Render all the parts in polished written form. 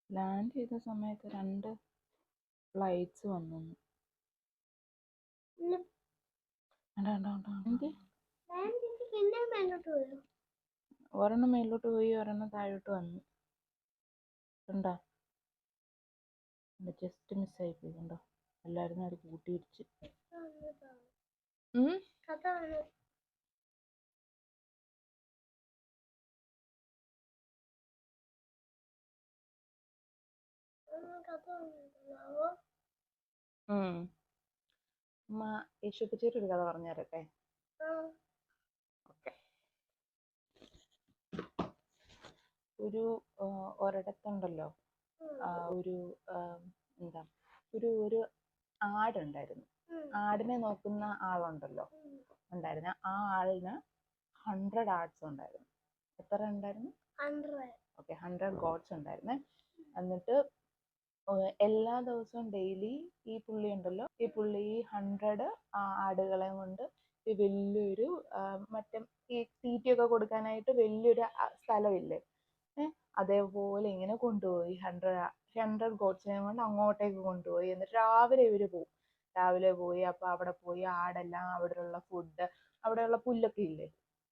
Land ചെയ്ത സമയത്ത് 2 flights വന്നു. ഒരെണ്ണം മേലോട്ട് പോയി, ഒരെണ്ണം താഴോട്ട് വന്നു. കണ്ടോ? ജസ്റ്റ് മിസ്സായി പോയി. കണ്ടോ? എല്ലാവരും അത് കൂട്ടിയിടിച്ച്. യേശുപ്പച്ചേരി ഒരു കഥ പറഞ്ഞു തരട്ടെ? ഓക്കെ. ഒരിടത്തുണ്ടല്ലോ, ഒരു ആടുണ്ടായിരുന്നു. ആടിനെ നോക്കുന്ന ആളുണ്ടല്ലോ ഉണ്ടായിരുന്നു. ആ ആളിന് 100 ആഡ്സ് ഉണ്ടായിരുന്നു. എത്ര ഉണ്ടായിരുന്നു? 100. ഓക്കെ, 100 ഗോഡ്സ് ഉണ്ടായിരുന്നേ. എന്നിട്ട് എല്ലാ ദിവസവും ഡെയിലി ഈ പുള്ളി 100 ആടുകളെ കൊണ്ട് ഈ വലിയൊരു മറ്റേ ഈ തീറ്റയൊക്കെ കൊടുക്കാനായിട്ട് വലിയൊരു സ്ഥലമില്ലേ, അതേപോലെ ഇങ്ങനെ കൊണ്ടുപോയി 100 ഗോഡ്സിനെ കൊണ്ട് അങ്ങോട്ടേക്ക് കൊണ്ടുപോയി. എന്നിട്ട് രാവിലെ പോയി അപ്പൊ അവിടെ പോയി ആടെല്ലാം അവിടെയുള്ള ഫുഡ്, അവിടെയുള്ള പുല്ലൊക്കെ ഇല്ലേ,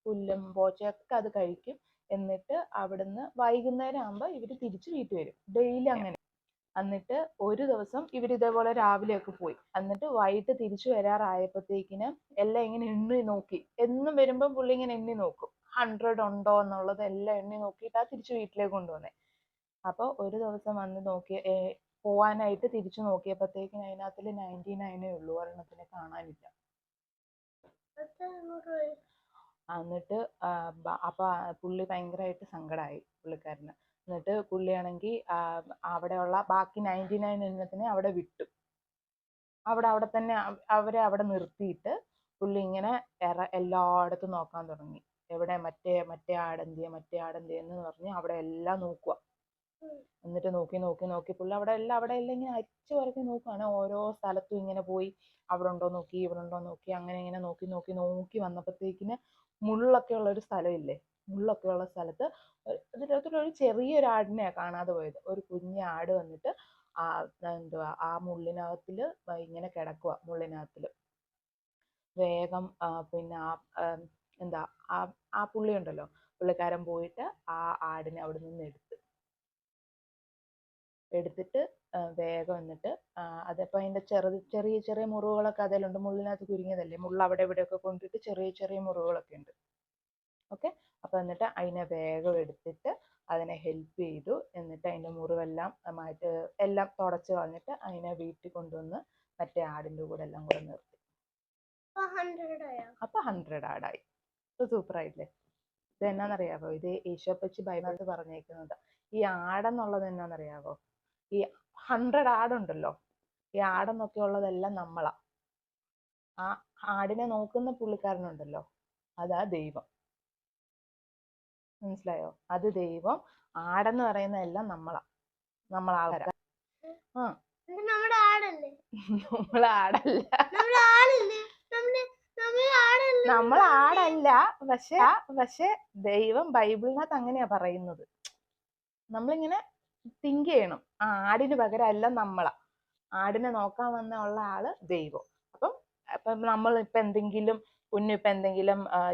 പുല്ലും പോച്ചയൊക്കെ അത് കഴിക്കും. എന്നിട്ട് അവിടുന്ന് വൈകുന്നേരം ആകുമ്പോൾ ഇവര് തിരിച്ച് വീട്ടിൽ വരും. ഡെയിലി അങ്ങനെ. എന്നിട്ട് ഒരു ദിവസം ഇവരിതേപോലെ രാവിലെയൊക്കെ പോയി. എന്നിട്ട് വൈകിട്ട് തിരിച്ചു വരാറായപ്പോഴത്തേക്കിന് എല്ലാം ഇങ്ങനെ എണ്ണി നോക്കി. എന്നും വരുമ്പോൾ പുള്ളി ഇങ്ങനെ എണ്ണി നോക്കും 100 ഉണ്ടോ എന്നുള്ളത്. എല്ലാം എണ്ണി നോക്കിയിട്ടാ തിരിച്ചു വീട്ടിലേക്ക് കൊണ്ടുവന്നേ. അപ്പൊ ഒരു ദിവസം വന്ന് പോവാനായിട്ട് തിരിച്ചു നോക്കിയപ്പോഴത്തേക്കിന് അതിനകത്തില് 99 ഉള്ളൂ, ഒരെണ്ണത്തിനെ കാണാനില്ല. എന്നിട്ട് അപ്പൊ പുള്ളി ഭയങ്കരമായിട്ട് സങ്കടമായി പുള്ളിക്കാരന്. എന്നിട്ട് പുള്ളിയാണെങ്കിൽ അവിടെയുള്ള ബാക്കി 99 എണ്ണത്തിനെ അവിടെ വിട്ടു. അവിടെ തന്നെ അവരെ അവിടെ നിർത്തിയിട്ട് പുള്ളി ഇങ്ങനെ എല്ലായിടത്തും നോക്കാൻ തുടങ്ങി. എവിടെ മറ്റേ ആടെന്തിയെ എന്ന് പറഞ്ഞ് അവിടെ എല്ലാം നോക്കുക. എന്നിട്ട് നോക്കി പുള്ളി അവിടെ എല്ലാം ഇങ്ങനെ അരിച്ചു പറക്കി നോക്കുകയാണ്. ഓരോ സ്ഥലത്തും ഇങ്ങനെ പോയി അവിടെ ഉണ്ടോ നോക്കി, ഇവിടെ ഉണ്ടോ നോക്കി, അങ്ങനെ ഇങ്ങനെ നോക്കി വന്നപ്പോഴത്തേക്കിന് മുള്ളൊക്കെ ഉള്ള ഒരു സ്ഥലമില്ലേ, മുള്ളൊക്കെ ഉള്ള സ്ഥലത്ത് ഒരു ചെറിയൊരു ആടിനെയാണ് കാണാതെ പോയത്. ഒരു കുഞ്ഞ് ആട് വന്നിട്ട് ആ മുള്ളിനകത്തില് ഇങ്ങനെ കിടക്കുക. മുള്ളിനകത്തില് വേഗം പിന്നെ ആ പുള്ളി ഉണ്ടല്ലോ, പുള്ളിക്കാരൻ പോയിട്ട് ആ ആടിനെ അവിടെ നിന്ന് എടുത്തിട്ട് വേഗം എന്നിട്ട് അതപ്പോൾ അതിൻ്റെ ചെറിയ മുറിവുകളൊക്കെ അതിലുണ്ട്. മുള്ളിനകത്ത് കുരുങ്ങിയതല്ലേ, മുള്ള അവിടെ ഇവിടെയൊക്കെ കൊണ്ടിട്ട് ചെറിയ മുറിവുകളൊക്കെ ഉണ്ട്. ഓക്കെ. അപ്പൊ എന്നിട്ട് അതിനെ വേഗം എടുത്തിട്ട് അതിനെ ഹെൽപ്പ് ചെയ്തു. എന്നിട്ട് അതിൻ്റെ മുറിവെല്ലാം എല്ലാം തുടച്ച് കളഞ്ഞിട്ട് അതിനെ വീട്ടിൽ കൊണ്ടുവന്ന് മറ്റേ ആടിൻ്റെ കൂടെ എല്ലാം കൂടെ നിർത്തി. അപ്പൊ 100 ആടായി. സൂപ്പർ ആയില്ലേ? ഇത് എന്നാന്നറിയാവോ? ഇത് യേശുപ്പച്ചി ബൈബിളിൽ പറഞ്ഞേക്കുന്നത്. ഈ ആടെന്നുള്ളത് എന്നാന്നറിയാവോ? ഈ 100 ആടുണ്ടല്ലോ, ഈ ആടെന്നൊക്കെ ഉള്ളതെല്ലാം നമ്മളാ. ആ ആടിനെ നോക്കുന്ന പുള്ളിക്കാരനുണ്ടല്ലോ, അതാ ദൈവം. മനസ്സിലായോ? അത് ദൈവം. ആടെന്ന് പറയുന്നതെല്ലാം നമ്മളാൾക്കാരാ. നമ്മളാടല്ല. പക്ഷെ ദൈവം ബൈബിളിനകത്ത് അങ്ങനെയാ പറയുന്നത്. നമ്മളിങ്ങനെ തിങ്ക് ചെയ്യണം. ആടിന് പകരം അല്ല നമ്മളാ. ആടിനെ നോക്കാൻ ഉള്ള ആള് ദൈവം. അപ്പം നമ്മൾ ഇപ്പൊ എന്തെങ്കിലും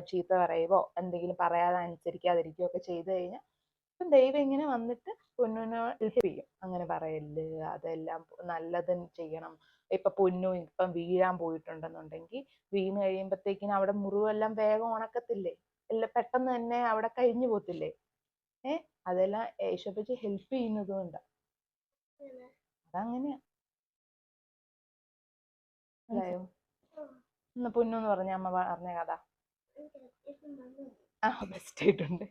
ചീത്ത പറയുവോ എന്തെങ്കിലും പറയാതെ അനുസരിക്കാതിരിക്കുകയോ ഒക്കെ ചെയ്തു കഴിഞ്ഞാൽ ഇപ്പം ദൈവം ഇങ്ങനെ വന്നിട്ട് പൊന്നുവിനെ ഹെൽപ്പ് ചെയ്യും. അങ്ങനെ പറയല്, അതെല്ലാം നല്ലത് ചെയ്യണം. ഇപ്പൊ പൊന്നു ഇപ്പം വീഴാൻ പോയിട്ടുണ്ടെന്നുണ്ടെങ്കിൽ വീണ് കഴിയുമ്പോഴത്തേക്കിനും അവിടെ മുറിവെല്ലാം വേഗം ഉണക്കത്തില്ലേ, എല്ലാം പെട്ടെന്ന് തന്നെ അവിടെ കഴിഞ്ഞു പോത്തില്ലേ. അതെല്ലാം യേശുപ്പച്ചി ഹെൽപ്പ് ചെയ്യുന്നത് കൊണ്ടാ. അതങ്ങനെയാ. മനസ്സിലായോ? പൊന്നു എന്ന് പറഞ്ഞ അമ്മ പറഞ്ഞ കഥ ബെസ്റ്റ് ആയിട്ടുണ്ട്.